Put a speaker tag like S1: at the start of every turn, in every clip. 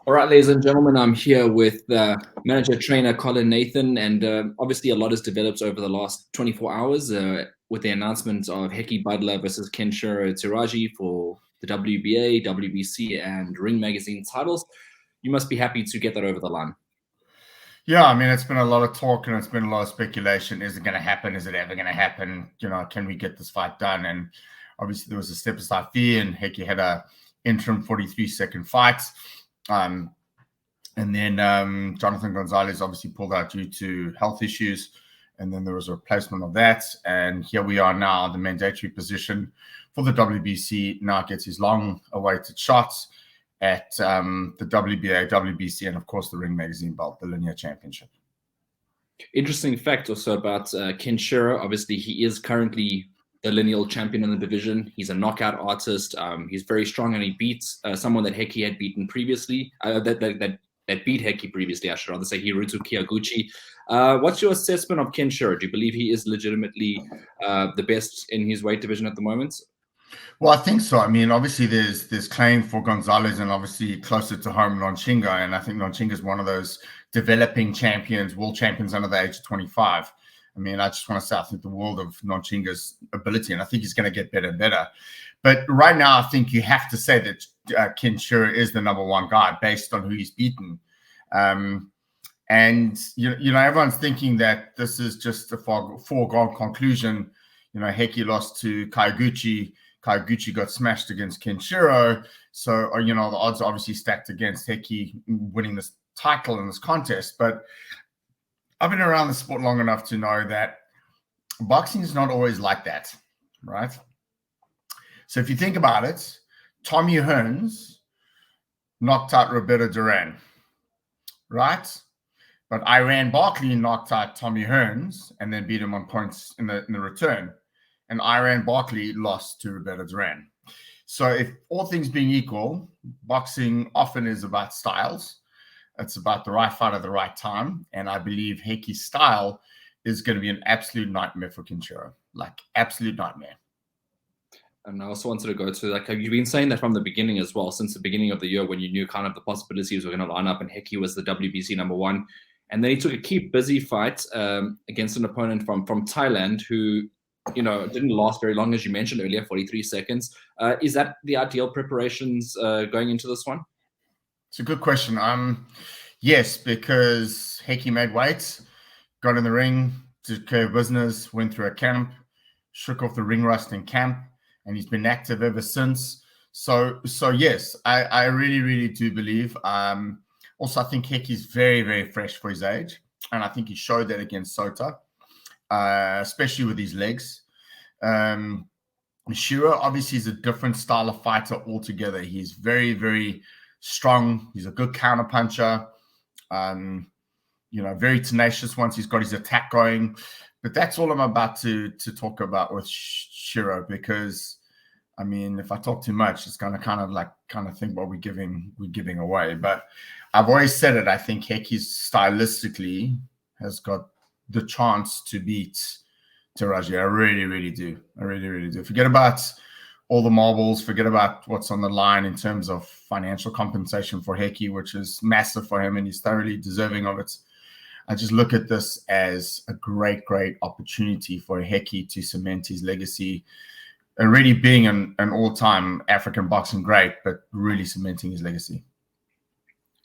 S1: All right, ladies and gentlemen, I'm here with manager trainer Colin Nathan, and obviously a lot has developed over the last 24 hours with the announcement of Budler versus Kenshiro Teraji for the WBA, WBC, and Ring Magazine titles. You must be happy to get that over the line.
S2: Yeah, I mean, it's been a lot of talk and it's been a lot of speculation. Is it going to happen? Is it ever going to happen? Can we get this fight done? And obviously there was a step aside fee, and Heki had a interim 43-second fight. And then Jonathan Gonzalez obviously pulled out due to health issues. And then there was a replacement of that. And here we are now, the mandatory position for the WBC now gets his long-awaited shots at the WBA, WBC, and of course the Ring Magazine belt, the linear championship.
S1: Interesting fact also about Kenshiro. Obviously, he is currently the lineal champion in the division. He's a knockout artist. He's very strong, and he beats someone that Heki had beaten previously. That beat Heki previously, I should rather say, Hiruto Kiyaguchi. What's your assessment of Kenshiro? Do you believe he is legitimately the best in his weight division at the moment?
S2: Well, I think so. I mean, obviously there's claim for Gonzalez, and obviously closer to home, Nontshinga. And I think Nontshinga is one of those developing champions, world champions under the age of 25. I mean, I just want to say I think the world of Nontshinga's ability, and I think he's going to get better and better. But right now, I think you have to say that Kenshiro is the number one guy based on who he's beaten. And, everyone's thinking that this is just a foregone conclusion. Heki lost to Kiyaguchi. Kiyaguchi got smashed against Kenshiro. So, the odds are obviously stacked against Heki winning this title in this contest. But I've been around the sport long enough to know that boxing is not always like that, right? So if you think about it, Tommy Hearns knocked out Roberto Duran, right? But Iran Barkley knocked out Tommy Hearns and then beat him on points in the return. And Iran Barkley lost to Roberto Duran. So if all things being equal, boxing often is about styles. It's about the right fight at the right time. And I believe Heki's style is going to be an absolute nightmare for Kenshiro. Like, absolute nightmare.
S1: And I also wanted to go to, have you been saying that from the beginning as well, since the beginning of the year when you knew kind of the possibilities were going to line up and Heki was the WBC number one. And then he took a keep busy fight against an opponent from Thailand who, didn't last very long, as you mentioned earlier, 43 seconds. Is that the ideal preparations going into this one?
S2: It's a good question. Yes, because Heki made weight, got in the ring, did care of business, went through a camp, shook off the ring rust in camp, and he's been active ever since. So yes, I really, really do believe. Also, I think Heki's very, very fresh for his age, and I think he showed that against Sota, especially with his legs. Shiro obviously is a different style of fighter altogether. He's very, very strong. He's a good counter puncher. Very tenacious once he's got his attack going. But that's all I'm about to talk about with Shiro, because I mean, if I talk too much, it's going to kind of think what we're giving away. But I've always said it. I think Heki's stylistically has got the chance to beat Teraji. I really, really do. I really, really do. Forget about all the marbles. Forget about what's on the line in terms of financial compensation for Heki, which is massive for him, and he's thoroughly deserving of it. I just look at this as a great, great opportunity for Heki to cement his legacy and really being an all-time African boxing great, but really cementing his legacy.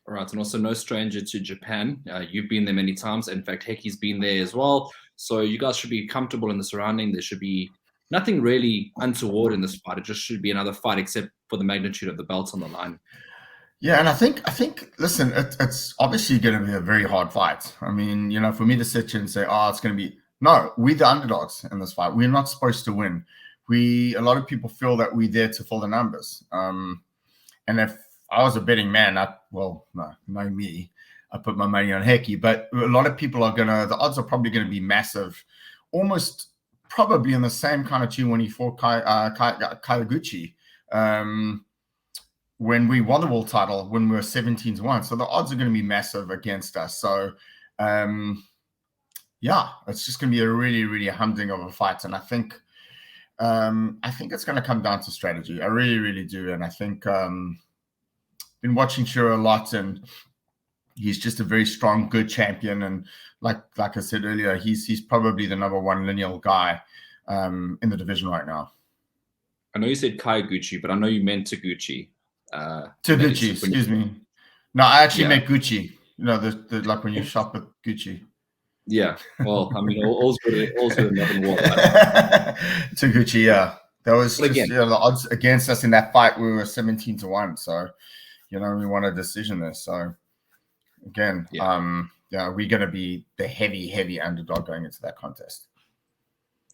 S1: All right, and also no stranger to Japan. You've been there many times. In fact, Heki's been there as well. So you guys should be comfortable in the surrounding. There should be nothing really untoward in this fight. It just should be another fight, except for the magnitude of the belts on the line.
S2: Yeah, and I think, listen, it's obviously going to be a very hard fight. I mean, for me to sit here and say, it's going to be, no, we're the underdogs in this fight. We're not supposed to win. A lot of people feel that we're there to fill the numbers. And if I was a betting man, not me, I put my money on Heki, but a lot of people the odds are probably going to be massive, almost probably in the same kind of tune when he fought Kiyaguchi. When we won the world title, when we were 17-1. So the odds are going to be massive against us. So, it's just going to be a really, really humdinger of a fight. And I think it's going to come down to strategy. I really, really do. And I think been watching Shiro a lot, and he's just a very strong, good champion. And like I said earlier, he's probably the number one lineal guy in the division right now.
S1: I know you said Kaiguchi, but I know you meant Taguchi.
S2: Taguchi, excuse me. No, I actually meant Gucci. You know, the like when you shop at Gucci.
S1: Yeah. Well, I mean, all's good in love and war.
S2: Taguchi, yeah. That was just, again, the odds against us in that fight. We were 17-1, so we won a decision there. So again, we're going to be the heavy underdog going into that contest.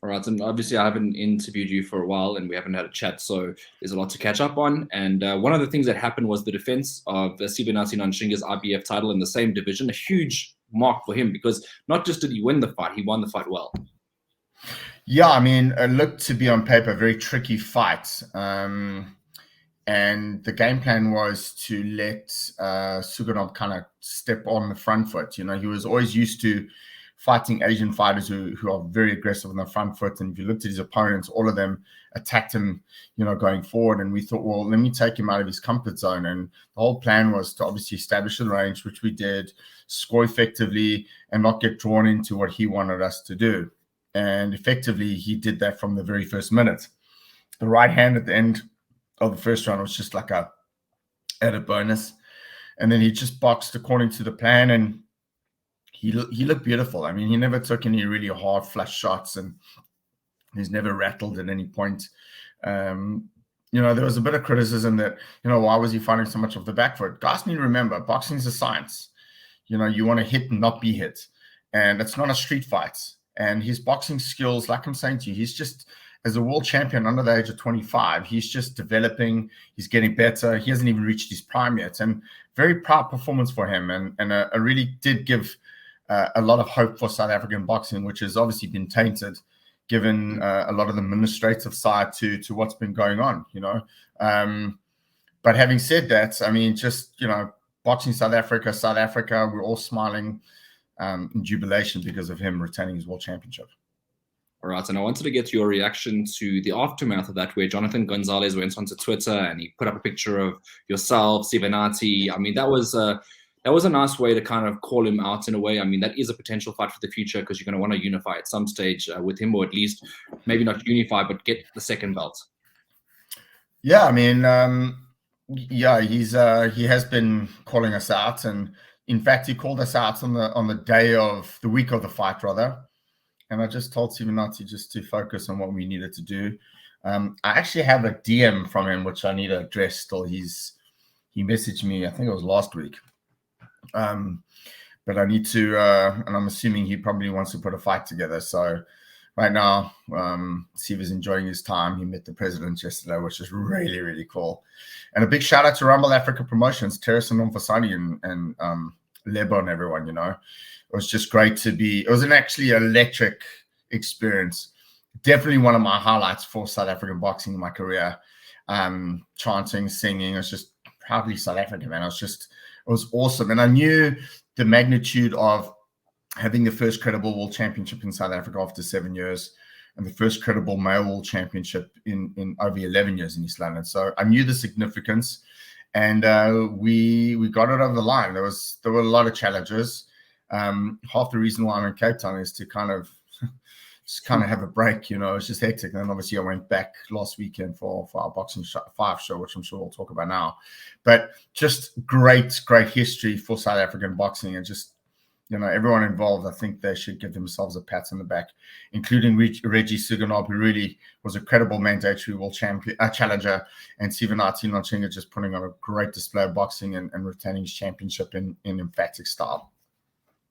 S1: All right, and obviously I haven't interviewed you for a while, and we haven't had a chat, so there's a lot to catch up on. And one of the things that happened was the defense of Sivanati Nontshinga's IBF title in the same division, a huge mark for him, because not just did he win the fight, he won the fight well.
S2: Yeah, I mean, it looked to be on paper a very tricky fight. And the game plan was to let Suganov kind of step on the front foot. He was always used to fighting Asian fighters who are very aggressive on the front foot. And if you looked at his opponents, all of them attacked him, going forward. And we thought, well, let me take him out of his comfort zone. And the whole plan was to obviously establish the range, which we did, score effectively, and not get drawn into what he wanted us to do. And effectively, he did that from the very first minute. The right hand at the end of the first round was just like a added bonus. And then he just boxed according to the plan, and he looked beautiful. I mean, he never took any really hard flush shots, and he's never rattled at any point. There was a bit of criticism that, why was he fighting so much off the back foot? Guys need to remember, boxing is a science. You want to hit and not be hit. And it's not a street fight. And his boxing skills, like I'm saying to you, he's just, as a world champion under the age of 25, he's just developing. He's getting better. He hasn't even reached his prime yet. And very proud performance for him. And I really did give a lot of hope for South African boxing, which has obviously been tainted given a lot of the administrative side to what's been going on, But having said that, I mean, just, boxing South Africa, we're all smiling in jubilation because of him retaining his world championship.
S1: All right, and I wanted to get your reaction to the aftermath of that, where Jonathan Gonzalez went onto Twitter and he put up a picture of yourself, Sivanati. I mean, that was a nice way to kind of call him out in a way. I mean, that is a potential fight for the future, because you're going to want to unify at some stage with him, or at least maybe not unify, but get the second belt.
S2: Yeah, I mean, he has been calling us out, and in fact, he called us out on the week of the fight, rather. And I just told Sivanati just to focus on what we needed to do. I actually have a DM from him, which I need to address still. He messaged me, I think it was last week. But I need to, and I'm assuming he probably wants to put a fight together. So right now, Siva's enjoying his time. He met the president yesterday, which is really, really cool. And a big shout out to Rumble Africa Promotions, Teres and Nomfasani and Lebo and everyone, It was just great to be. It was an actually electric experience. Definitely one of my highlights for South African boxing in my career. Chanting, singing. It was just proudly South African, man. It was awesome. And I knew the magnitude of having the first credible world championship in South Africa after 7 years, and the first credible male world championship in over 11 years in East London. So I knew the significance, and we got it over the line. There were a lot of challenges. Half the reason why I'm in Cape Town is to kind of have a break. It's just hectic. And then obviously I went back last weekend for our Boxing 5 show, which I'm sure we'll talk about now. But just great history for South African boxing, and just, everyone involved. I think they should give themselves a pat on the back, including Reggie Suganov, who really was a credible mandatory world challenger, and Sivanati Nontshinga just putting on a great display of boxing and retaining his championship in emphatic style.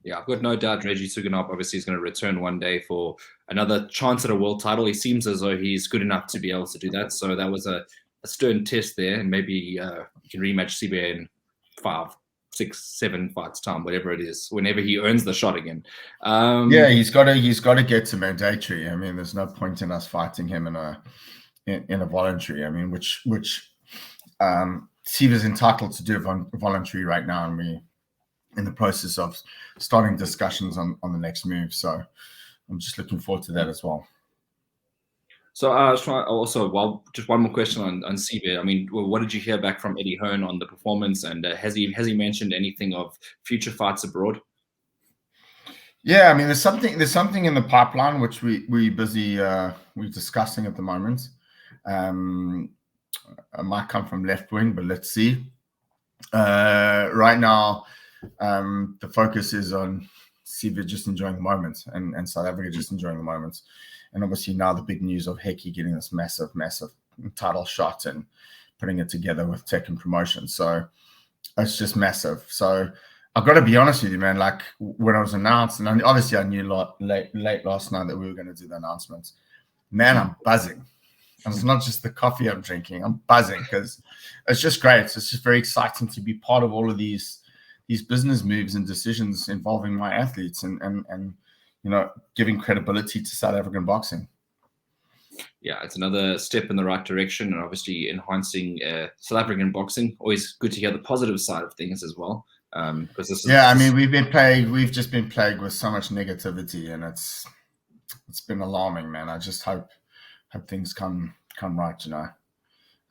S1: Yeah, I've got no doubt Reggie Suganov obviously is going to return one day for another chance at a world title. He seems as though he's good enough to be able to do that. So that was a stern test there, and maybe you can rematch CBA in 5, 6, 7 fights time, whatever it is, whenever he earns the shot again.
S2: He's got to get to mandatory. I mean, there's no point in us fighting him in a voluntary. I mean, which Siva's entitled to do voluntary right now, and we in the process of starting discussions on the next move. So I'm just looking forward to that as well.
S1: So also, just one more question on CB. I mean, what did you hear back from Eddie Hearn on the performance, and has he mentioned anything of future fights abroad?
S2: Yeah, I mean, there's something in the pipeline which we're discussing at the moment. It might come from left wing, but let's see. Right now, the focus is on CB just enjoying the moment, and South Africa just enjoying the moment. And obviously now the big news of Heki getting this massive title shot and putting it together with tech and promotion. So it's just massive. So I've got to be honest with you, man. Like when I was announced, and obviously I knew late last night that we were going to do the announcement. Man, I'm buzzing. And it's not just the coffee I'm drinking. I'm buzzing because it's just great. It's just very exciting to be part of all of these business moves and decisions involving my athletes and giving credibility to South African boxing.
S1: Yeah, it's another step in the right direction, and obviously enhancing South African boxing. Always good to hear the positive side of things as well. Because this is,
S2: I mean, we've just been plagued with so much negativity, and it's been alarming, man. I just hope things come right.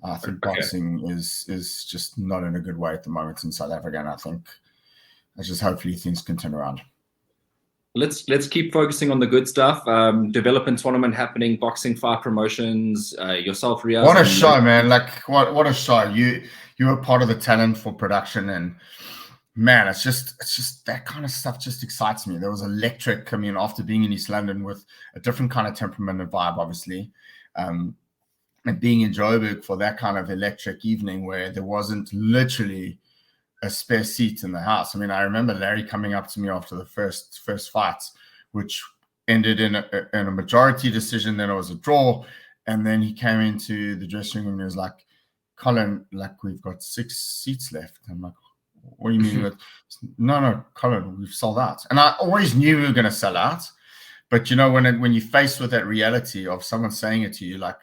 S2: I think boxing is just not in a good way at the moment in South Africa, and I think hopefully things can turn around.
S1: Let's keep focusing on the good stuff. Development tournament happening, Boxing 5 promotions, yourself, Riaz.
S2: What a show, man! Like what a show. You were part of the talent for production, and man, it's just that kind of stuff just excites me. There was electric. I mean, after being in East London with a different kind of temperament and vibe, obviously, and being in Joburg for that kind of electric evening where there wasn't literally a spare seat in the house. I mean, I remember Larry coming up to me after the first fight, which ended in a majority decision. Then it was a draw, and then he came into the dressing room and he was like, "Colin, like we've got 6 seats left." I'm like, "What do you mean?" No, Colin, we've sold out. And I always knew we were going to sell out, but when you're faced with that reality of someone saying it to you, like,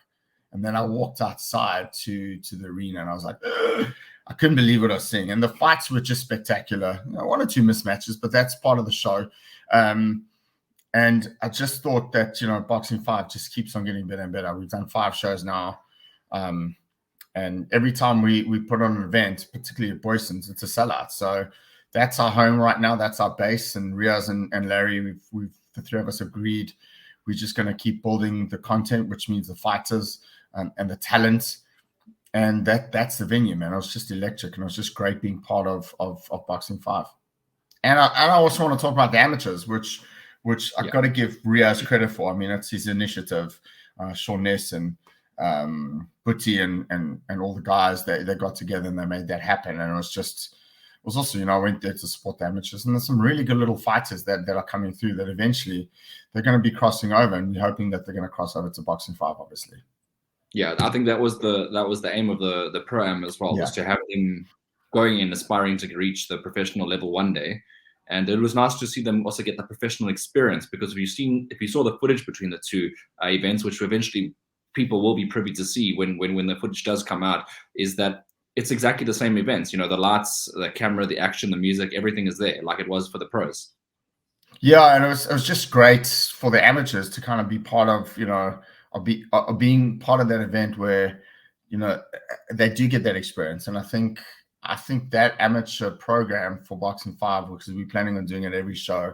S2: and then I walked outside to the arena and I was like, ugh. I couldn't believe what I was seeing. And the fights were just spectacular. 1 or 2 mismatches, but that's part of the show. And I just thought that, Boxing 5 just keeps on getting better and better. We've done 5 shows now. And every time we put on an event, particularly at Boyson's, it's a sellout. So that's our home right now. That's our base. And Riaz and Larry, the 3 of us agreed we're just going to keep building the content, which means the fighters and the talent. And that's the venue, man. It was just electric, and it was just great being part of Boxing 5. And I also want to talk about the amateurs, which I've got to give Riaz credit for. I mean, it's his initiative. Sean Ness and Butti and all the guys, they got together and they made that happen. And it was also, I went there to support the amateurs, and there's some really good little fighters that are coming through that eventually they're going to be crossing over, and we're hoping that they're going to cross over to Boxing 5, obviously.
S1: Yeah, I think that was the aim of the pro-am as well, was to have them going and aspiring to reach the professional level one day. And it was nice to see them also get the professional experience, because if you saw the footage between the 2 events, which eventually people will be privy to see when the footage does come out, is that it's exactly the same events. The lights, the camera, the action, the music, everything is there like it was for the pros.
S2: Yeah, and it was just great for the amateurs to kind of be part of, being part of that event where, they do get that experience. And I think that amateur program for Boxing 5, because we're planning on doing it every show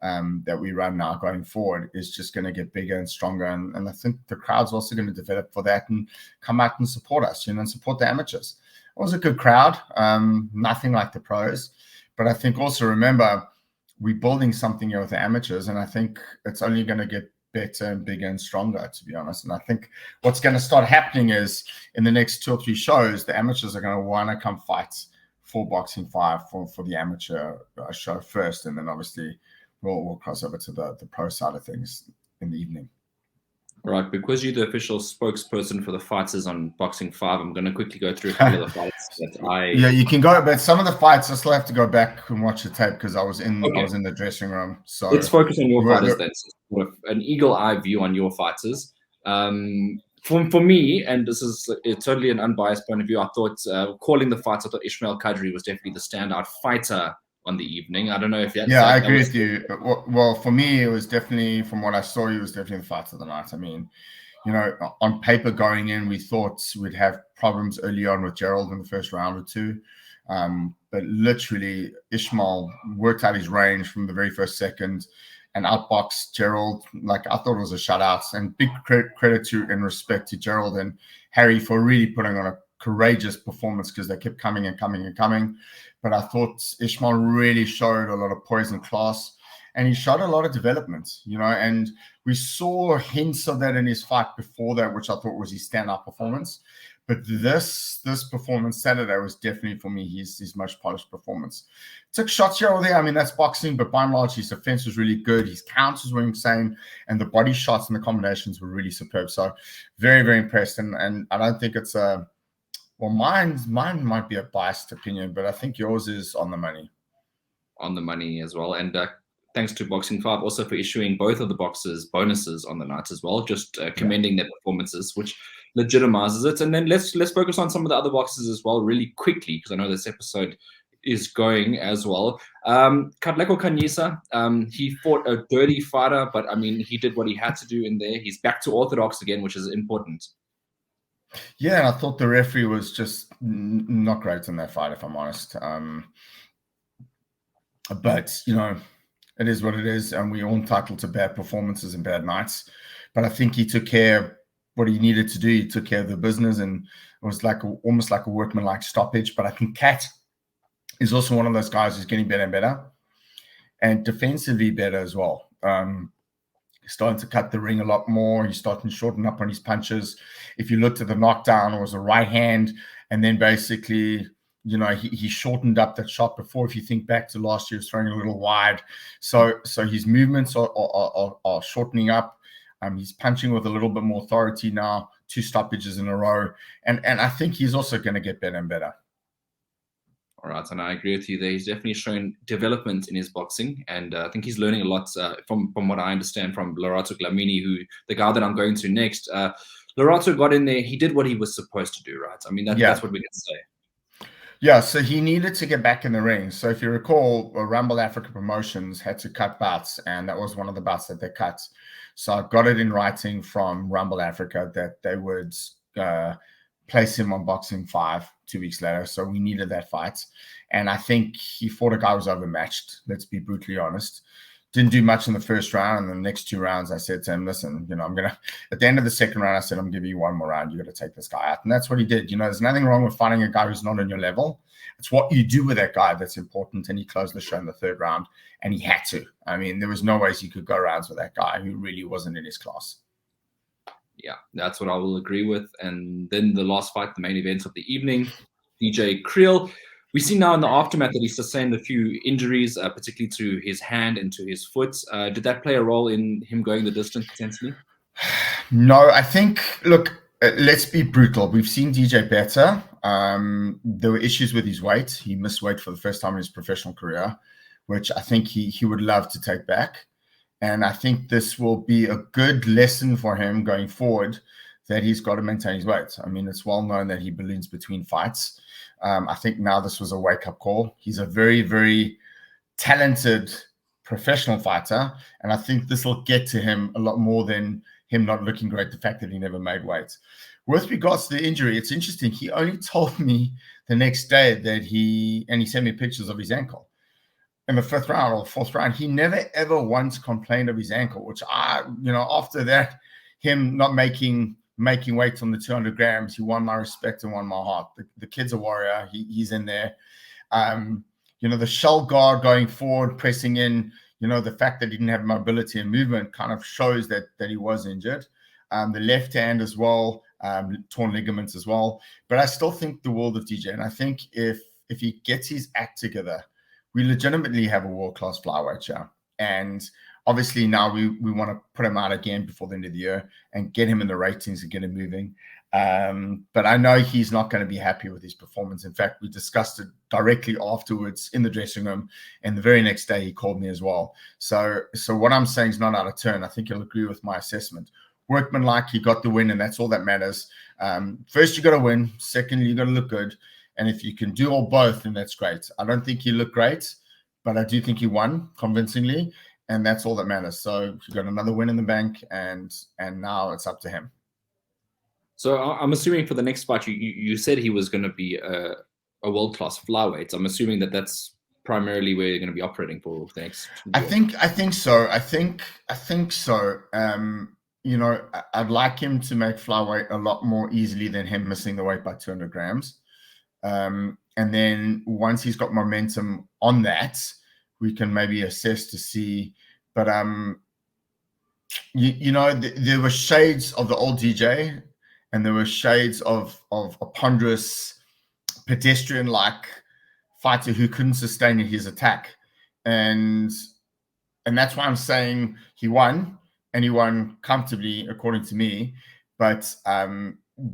S2: that we run now going forward, is just going to get bigger and stronger. And I think the crowd's also going to develop for that and come out and support us, and support the amateurs. It was a good crowd, nothing like the pros. But I think also remember, we're building something here with the amateurs, and I think it's only going to get better and bigger and stronger, to be honest. And I think what's going to start happening is in the next 2 or 3 shows, the amateurs are going to want to come fight for Boxing 5 for the amateur show first, and then obviously we'll cross over to the pro side of things in the evening.
S1: Right, because you're the official spokesperson for the fighters on Boxing 5, I'm going to quickly go through a couple of the fights that
S2: Yeah, you can go, but some of the fights I still have to go back and watch the tape because I was in the dressing room. So
S1: let's focus on your fighters then. So an eagle eye view on your fighters. For me, and this is totally an unbiased point of view, I thought calling the fights, I thought Ishmael Kadri was definitely the standout fighter on the evening. I don't know if that.
S2: Yeah, I agree with you. Well, for me, it was definitely, from what I saw, he was definitely the fighter of the night. I mean, on paper going in, we thought we'd have problems early on with Gerald in the first round or two. But literally, Ishmael worked out his range from the very first second and outboxed Gerald. Like, I thought it was a shutout. And big credit to and respect to Gerald and Harry for really putting on a courageous performance, because they kept coming and coming and coming. But I thought Ishmael really showed a lot of poise and class. And he showed a lot of development, and we saw hints of that in his fight before that, which I thought was his standout performance. But this performance Saturday was definitely, for me, his most polished performance. Took shots here or there. I mean, that's boxing, but by and large, his defense was really good. His counters were insane, and the body shots and the combinations were really superb. So very, very impressed. And I don't think it's mine might be a biased opinion, but I think yours is on the money.
S1: On the money as well. And thanks to Boxing 5 also for issuing both of the boxes bonuses on the night as well, just commending their performances, which legitimizes it. And then let's focus on some of the other boxes as well really quickly, because I know this episode is going as well. Kadleko Kanyisa, he fought a dirty fighter, but I mean, he did what he had to do in there. He's back to orthodox again, which is important.
S2: Yeah, and I thought the referee was just not great in that fight, if I'm honest. But, it is what it is, and we're all entitled to bad performances and bad nights. But I think he took care of what he needed to do. He took care of the business, and it was almost like a workman-like stoppage. But I think Kat is also one of those guys who's getting better and better, and defensively better as well. He's starting to cut the ring a lot more. He's starting to shorten up on his punches. If you looked at the knockdown, it was a right hand, and then basically, he shortened up that shot before. If you think back to last year, he was throwing a little wide. So his movements are shortening up. He's punching with a little bit more authority now, 2 stoppages in a row. And I think he's also going to get better and better.
S1: All right, and I agree with you there. He's definitely shown development in his boxing, and I think he's learning a lot from what I understand from Lorato Glamini, the guy that I'm going to next. Lorato got in there. He did what he was supposed to do, right? I mean, that's what we can say.
S2: Yeah, so he needed to get back in the ring. So if you recall, Rumble Africa Promotions had to cut bouts, and that was one of the bouts that they cut. So I got it in writing from Rumble Africa that they would place him on Boxing 5 2 weeks later. So we needed that fight. And I think he fought a guy who was overmatched, let's be brutally honest. Didn't do much in the first round. And the next 2 rounds, I said to him, listen, I'm going to, at the end of the second round, I said, I'm giving you one more round. You got to take this guy out. And that's what he did. There's nothing wrong with fighting a guy who's not on your level. It's what you do with that guy that's important. And he closed the show in the 3rd round, and he had to. I mean, there was no ways you could go rounds with that guy who really wasn't in his class.
S1: Yeah, that's what I will agree with. And then the last fight, the main event of the evening, DJ Creel. We see now in the aftermath that he sustained a few injuries, particularly to his hand and to his foot. Did that play a role in him going the distance potentially?
S2: No, I think, look, let's be brutal. We've seen DJ better. There were issues with his weight. He missed weight for the first time in his professional career, which I think he would love to take back. And I think this will be a good lesson for him going forward, that he's got to maintain his weight. I mean, it's well known that he balloons between fights. I think now this was a wake-up call. He's a very, very talented professional fighter, and I think this will get to him a lot more than him not looking great, the fact that he never made weight. With regards to the injury, it's interesting. He only told me the next day that he sent me pictures of his ankle. In the 5th round or 4th round, he never, ever once complained of his ankle, which after that, him not making weight on the 200 grams, he won my respect and won my heart. The kid's a warrior. He's in there. The shell guard going forward, pressing in, the fact that he didn't have mobility and movement kind of shows that he was injured. The left hand as well, torn ligaments as well. But I still think the world of DJ. And I think if he gets his act together, we legitimately have a world-class flyweight here. And obviously now we want to put him out again before the end of the year and get him in the ratings and get him moving. But I know he's not going to be happy with his performance. In fact, we discussed it directly afterwards in the dressing room, and the very next day he called me as well. So what I'm saying is not out of turn. I think you'll agree with my assessment. Workmanlike, he got the win, and that's all that matters. First, you got to win. Second, you got to look good. And if you can do all both, then that's great. I don't think he looked great, but I do think he won convincingly, and that's all that matters. So he got another win in the bank, and now it's up to him.
S1: So I'm assuming for the next fight, you said he was going to be a world-class flyweight. I'm assuming that's primarily where you're going to be operating for the next year.
S2: I think so. I think so. I'd like him to make flyweight a lot more easily than him missing the weight by 200 grams. And then once he's got momentum on that, we can maybe assess to see. But there were shades of the old DJ, and there were shades of a ponderous pedestrian-like fighter who couldn't sustain his attack, and that's why I'm saying he won, and he won comfortably, according to me. But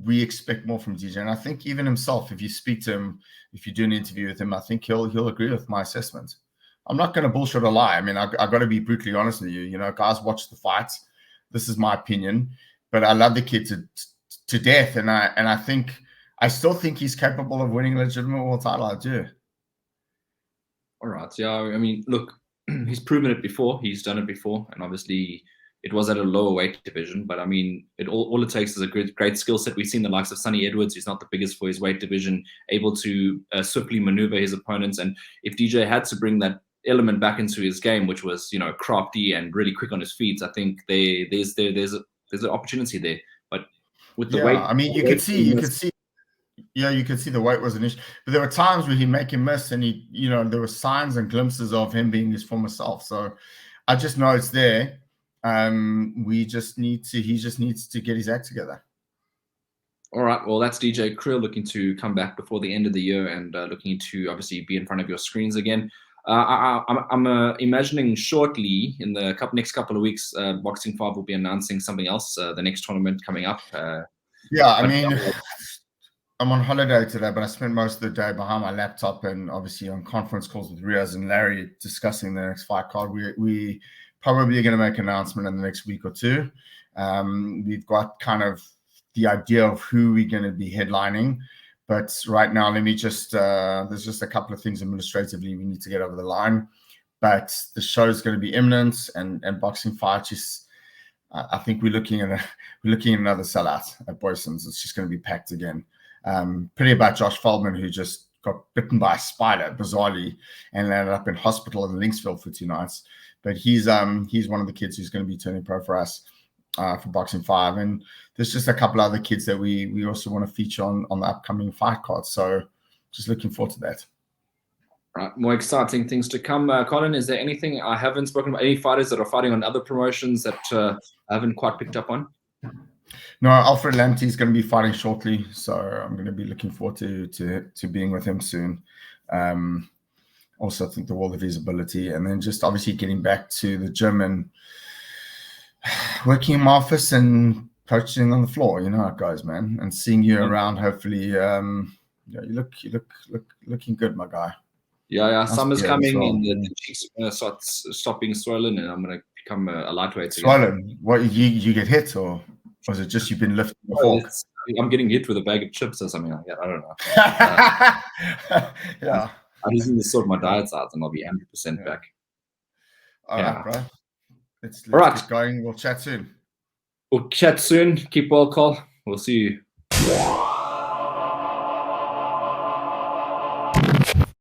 S2: we expect more from DJ, and I think even himself, if you speak to him, if you do an interview with him, I think he'll agree with my assessment. I'm not going to bullshit or lie. I mean, I got to be brutally honest with you. Guys, watch the fights. This is my opinion, but I love the kid to death, and I still think he's capable of winning a legitimate world title. I do.
S1: All right. Yeah. I mean, look, he's proven it before. He's done it before, and obviously it was at a lower weight division. But I mean, all it takes is a great skill set. We've seen the likes of Sonny Edwards, who's not the biggest for his weight division, able to swiftly maneuver his opponents. And if DJ had to bring that element back into his game, which was crafty and really quick on his feet, I think there's an opportunity there. But with the weight,
S2: I mean, you could see the weight was an issue, but there were times where he'd make him miss, and there were signs and glimpses of him being his former self. So I just know it's there. He just needs to get his act together.
S1: All right. Well, that's DJ Krill looking to come back before the end of the year and looking to obviously be in front of your screens again. I'm imagining shortly in the next couple of weeks, Boxing 5 will be announcing something else, the next tournament coming up.
S2: I mean, I'm on holiday today, but I spent most of the day behind my laptop and obviously on conference calls with Riaz and Larry discussing the next fight card. We probably are going to make an announcement in the next week or two. We've got kind of the idea of who we're going to be headlining. But right now, let me there's just a couple of things administratively we need to get over the line. But the show is going to be imminent, and Boxing 5 just, I think we're looking at another sellout at Boyson's. It's just going to be packed again. Pretty about Josh Feldman, who just got bitten by a spider, bizarrely, and ended up in hospital in Linksville for 2 nights. But he's one of the kids who's going to be turning pro for us for Boxing 5. And there's just a couple other kids that we also want to feature on the upcoming fight cards. So just looking forward to that.
S1: Right, more exciting things to come. Colin, is there anything I haven't spoken about? Any fighters that are fighting on other promotions that I haven't quite picked up on?
S2: No, Alfred Lamptey is going to be fighting shortly, so I'm going to be looking forward to being with him soon. Also, I think the world of his ability, and then just obviously getting back to the gym and working in my office and coaching on the floor. You know how it goes, man. And seeing you around, hopefully, you look looking good, my guy.
S1: Yeah. Summer's coming, well. And the cheeks stop being swollen, and I'm going to become a lightweight.
S2: Swollen? What, you get hit, or was it just you've been lifting the fork?
S1: I'm getting hit with a bag of chips or something like that. I don't know.
S2: Yeah.
S1: I just need to sort my diets out, and I'll be 100% back.
S2: All right, bro. Let's get going. We'll chat soon.
S1: Keep well, Cole. We'll see you.